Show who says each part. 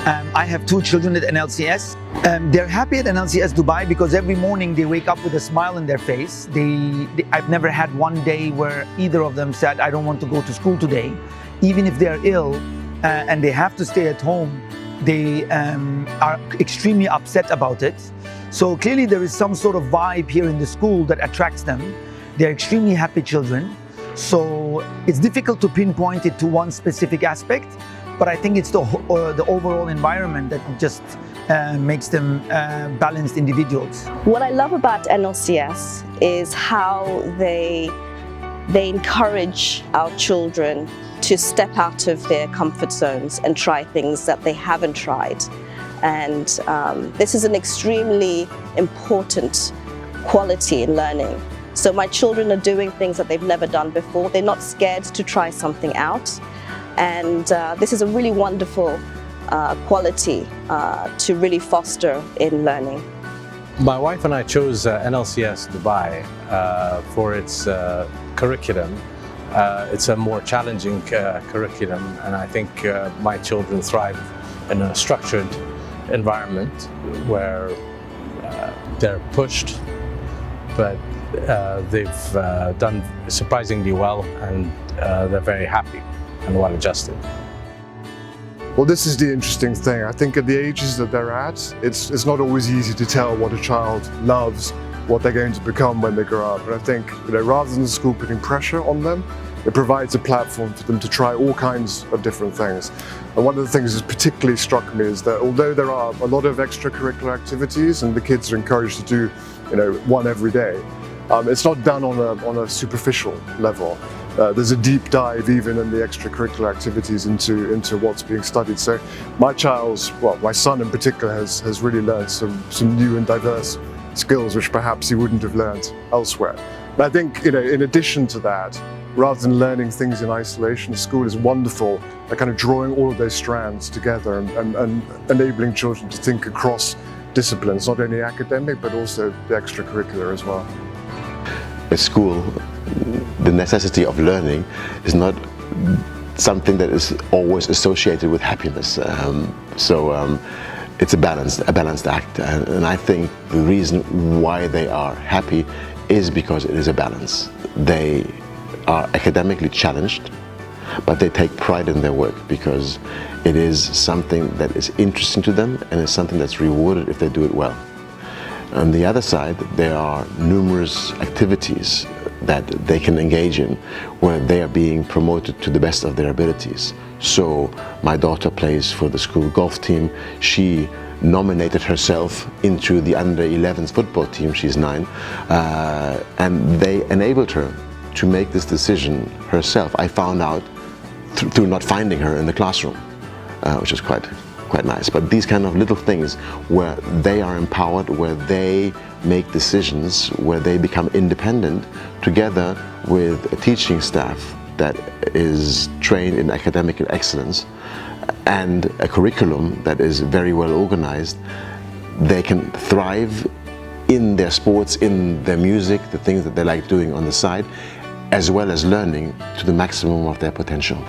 Speaker 1: I have 2 children at NLCS. They're happy at NLCS Dubai because every morning they wake up with a smile on their face. I've never had one day where either of them said, I don't want to go to school today. Even if they're ill and they have to stay at home, they are extremely upset about it. So clearly there is some sort of vibe here in the school that attracts them. They're extremely happy children. So it's difficult to pinpoint it to one specific aspect, but I think it's the overall environment that just makes them balanced individuals.
Speaker 2: What I love about NLCS is how they encourage our children to step out of their comfort zones and try things that they haven't tried. And this is an extremely important quality in learning. So my children are doing things that they've never done before. They're not scared to try something out. And this is a really wonderful quality to really foster in learning.
Speaker 3: My wife and I chose NLCS Dubai for its curriculum. It's a more challenging curriculum, and I think my children thrive in a structured environment where they're pushed, but they've done surprisingly well, and they're very happy and well adjusted.
Speaker 4: Well, this is the interesting thing. I think at the ages that they're at, it's not always easy to tell what a child loves, what they're going to become when they grow up. And I think, rather than the school putting pressure on them, it provides a platform for them to try all kinds of different things. And one of the things that particularly struck me is that although there are a lot of extracurricular activities and the kids are encouraged to do, one every day, it's not done on a superficial level. There's a deep dive even in the extracurricular activities into what's being studied. So my son in particular has really learned some new and diverse skills which perhaps he wouldn't have learned elsewhere. And I think, in addition to that, rather than learning things in isolation, school is wonderful at kind of drawing all of those strands together and enabling children to think across disciplines, not only academic, but also the extracurricular as well.
Speaker 5: At school, the necessity of learning is not something that is always associated with happiness. It's a balanced act, and I think the reason why they are happy is because it is a balance. They are academically challenged, but they take pride in their work because it is something that is interesting to them and is something that's rewarded if they do it well. On the other side, there are numerous activities that they can engage in where they are being promoted to the best of their abilities. So my daughter plays for the school golf team. She nominated herself into the under-11s football team. She's 9, and they enabled her to make this decision herself. I found out through not finding her in the classroom, which is quite nice. But these kind of little things where they are empowered, where they make decisions, where they become independent, together with a teaching staff that is trained in academic excellence and a curriculum that is very well organized, they can thrive in their sports, in their music, the things that they like doing on the side, as well as learning to the maximum of their potential.